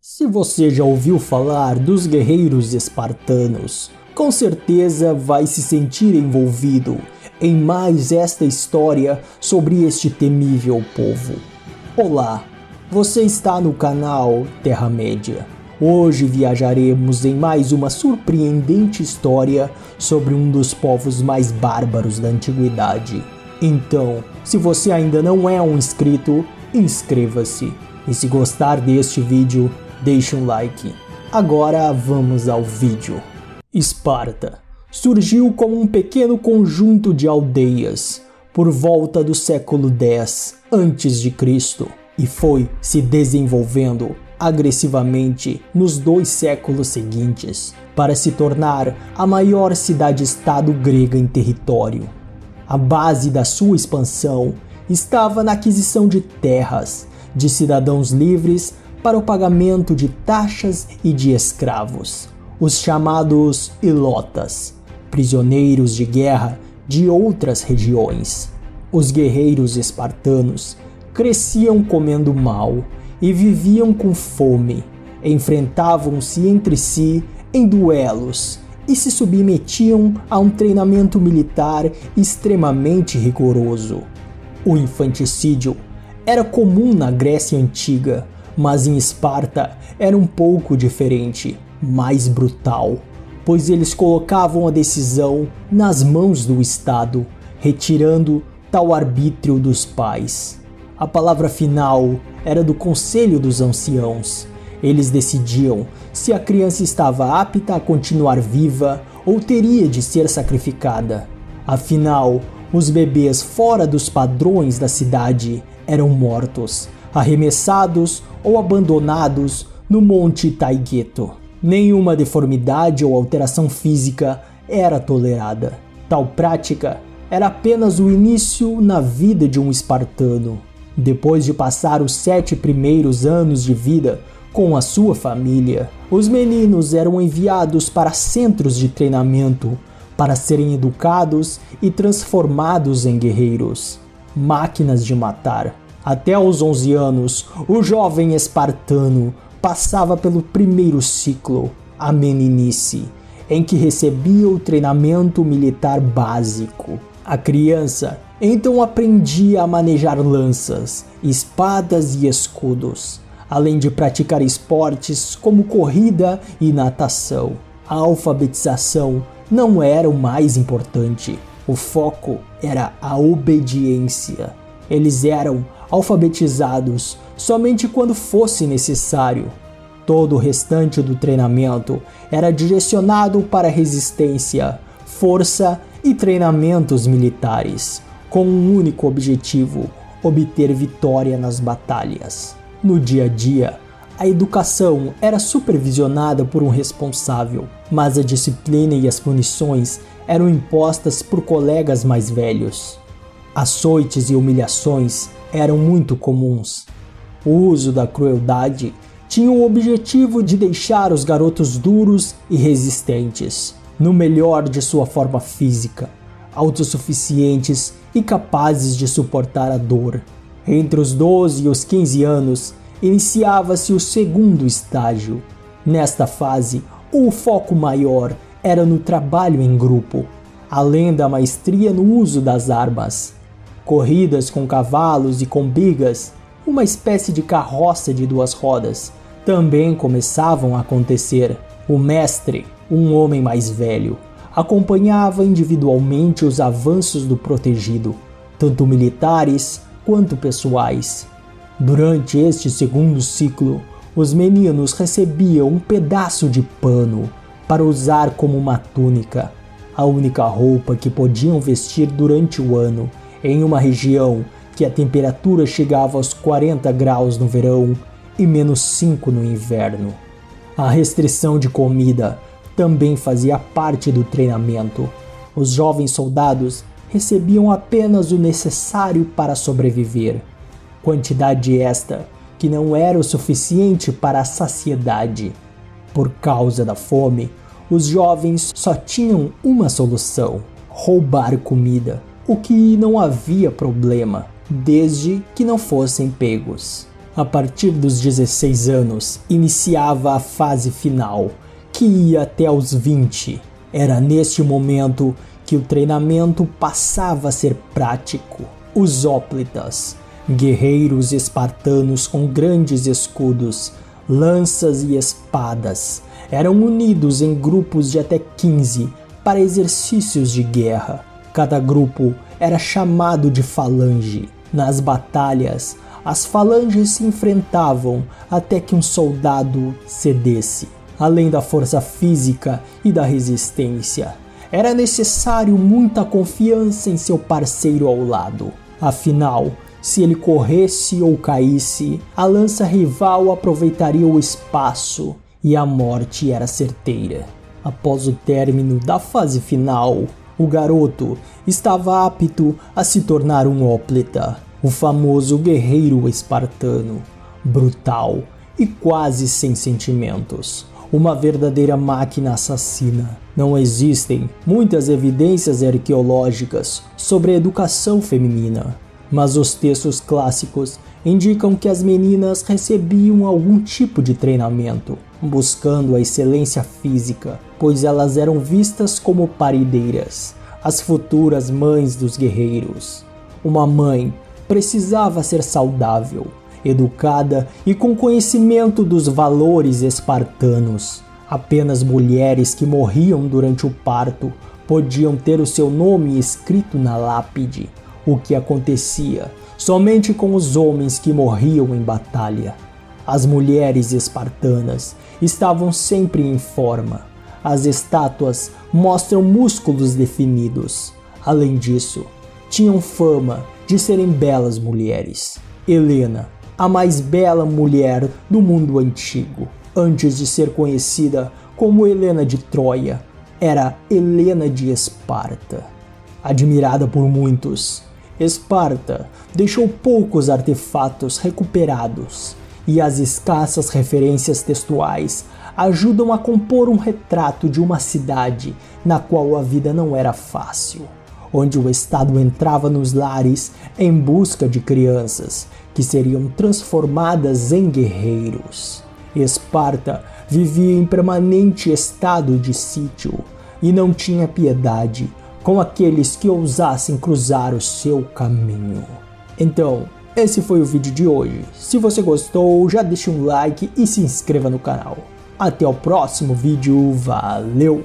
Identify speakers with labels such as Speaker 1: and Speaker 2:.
Speaker 1: Se você já ouviu falar dos guerreiros espartanos, com certeza vai se sentir envolvido em mais esta história sobre este temível povo. Olá, você está no canal Terra-média. Hoje viajaremos em mais uma surpreendente história sobre um dos povos mais bárbaros da antiguidade. Então, se você ainda não é um inscrito, inscreva-se. E se gostar deste vídeo, deixe um like. Agora vamos ao vídeo. Esparta surgiu como um pequeno conjunto de aldeias por volta do século X a.C. e foi se desenvolvendo agressivamente nos 2 séculos seguintes para se tornar a maior cidade-estado grega em território. A base da sua expansão estava na aquisição de terras de cidadãos livres para o pagamento de taxas e de escravos, os chamados ilotas, prisioneiros de guerra de outras regiões. Os guerreiros espartanos cresciam comendo mal e viviam com fome, enfrentavam-se entre si em duelos e se submetiam a um treinamento militar extremamente rigoroso. O infanticídio era comum na Grécia Antiga, mas em Esparta era um pouco diferente, mais brutal, pois eles colocavam a decisão nas mãos do Estado, retirando tal arbítrio dos pais. A palavra final era do Conselho dos Anciãos. Eles decidiam se a criança estava apta a continuar viva ou teria de ser sacrificada. Afinal, os bebês fora dos padrões da cidade eram mortos, arremessados ou abandonados no Monte Taygeto. Nenhuma deformidade ou alteração física era tolerada. Tal prática era apenas o início na vida de um espartano. Depois de passar os 7 primeiros anos de vida com a sua família, os meninos eram enviados para centros de treinamento para serem educados e transformados em guerreiros, máquinas de matar. Até aos 11 anos, o jovem espartano passava pelo primeiro ciclo, a meninice, em que recebia o treinamento militar básico. A criança então aprendia a manejar lanças, espadas e escudos, além de praticar esportes como corrida e natação. A alfabetização não era o mais importante, o foco era a obediência. Eles eram alfabetizados somente quando fosse necessário. Todo o restante do treinamento era direcionado para resistência, força e treinamentos militares, com um único objetivo: obter vitória nas batalhas. No dia a dia, a educação era supervisionada por um responsável, mas a disciplina e as punições eram impostas por colegas mais velhos. Açoites e humilhações eram muito comuns. O uso da crueldade tinha o objetivo de deixar os garotos duros e resistentes, no melhor de sua forma física, autossuficientes e capazes de suportar a dor. Entre os 12 e os 15 anos, iniciava-se o segundo estágio. Nesta fase, o foco maior era no trabalho em grupo, além da maestria no uso das armas. Corridas com cavalos e com bigas, uma espécie de carroça de 2 rodas, também começavam a acontecer. O mestre, um homem mais velho, acompanhava individualmente os avanços do protegido, tanto militares quanto pessoais. Durante este segundo ciclo, os meninos recebiam um pedaço de pano para usar como uma túnica, a única roupa que podiam vestir durante o ano, em uma região que a temperatura chegava aos 40 graus no verão e -5 no inverno. A restrição de comida também fazia parte do treinamento. Os jovens soldados recebiam apenas o necessário para sobreviver, quantidade esta que não era o suficiente para a saciedade. Por causa da fome, os jovens só tinham uma solução: roubar comida, o que não havia problema, desde que não fossem pegos. A partir dos 16 anos, iniciava a fase final, que ia até os 20. Era neste momento que o treinamento passava a ser prático. Os Hóplitas, guerreiros espartanos com grandes escudos, lanças e espadas, eram unidos em grupos de até 15 para exercícios de guerra. Cada grupo era chamado de falange. Nas batalhas, as falanges se enfrentavam até que um soldado cedesse. Além da força física e da resistência, era necessário muita confiança em seu parceiro ao lado. Afinal, se ele corresse ou caísse, a lança rival aproveitaria o espaço e a morte era certeira. Após o término da fase final, o garoto estava apto a se tornar um Hóplita, o famoso guerreiro espartano, brutal e quase sem sentimentos. Uma verdadeira máquina assassina. Não existem muitas evidências arqueológicas sobre a educação feminina, mas os textos clássicos indicam que as meninas recebiam algum tipo de treinamento, buscando a excelência física, pois elas eram vistas como parideiras, as futuras mães dos guerreiros. Uma mãe precisava ser saudável, educada e com conhecimento dos valores espartanos. Apenas mulheres que morriam durante o parto podiam ter o seu nome escrito na lápide, o que acontecia somente com os homens que morriam em batalha. As mulheres espartanas estavam sempre em forma. As estátuas mostram músculos definidos. Além disso, tinham fama de serem belas mulheres. Helena, a mais bela mulher do mundo antigo, antes de ser conhecida como Helena de Troia, era Helena de Esparta. Admirada por muitos, Esparta deixou poucos artefatos recuperados, e as escassas referências textuais ajudam a compor um retrato de uma cidade na qual a vida não era fácil, onde o Estado entrava nos lares em busca de crianças que seriam transformadas em guerreiros. Esparta vivia em permanente estado de sítio e não tinha piedade com aqueles que ousassem cruzar o seu caminho. Então, esse foi o vídeo de hoje. Se você gostou, já deixe um like e se inscreva no canal. Até o próximo vídeo, valeu!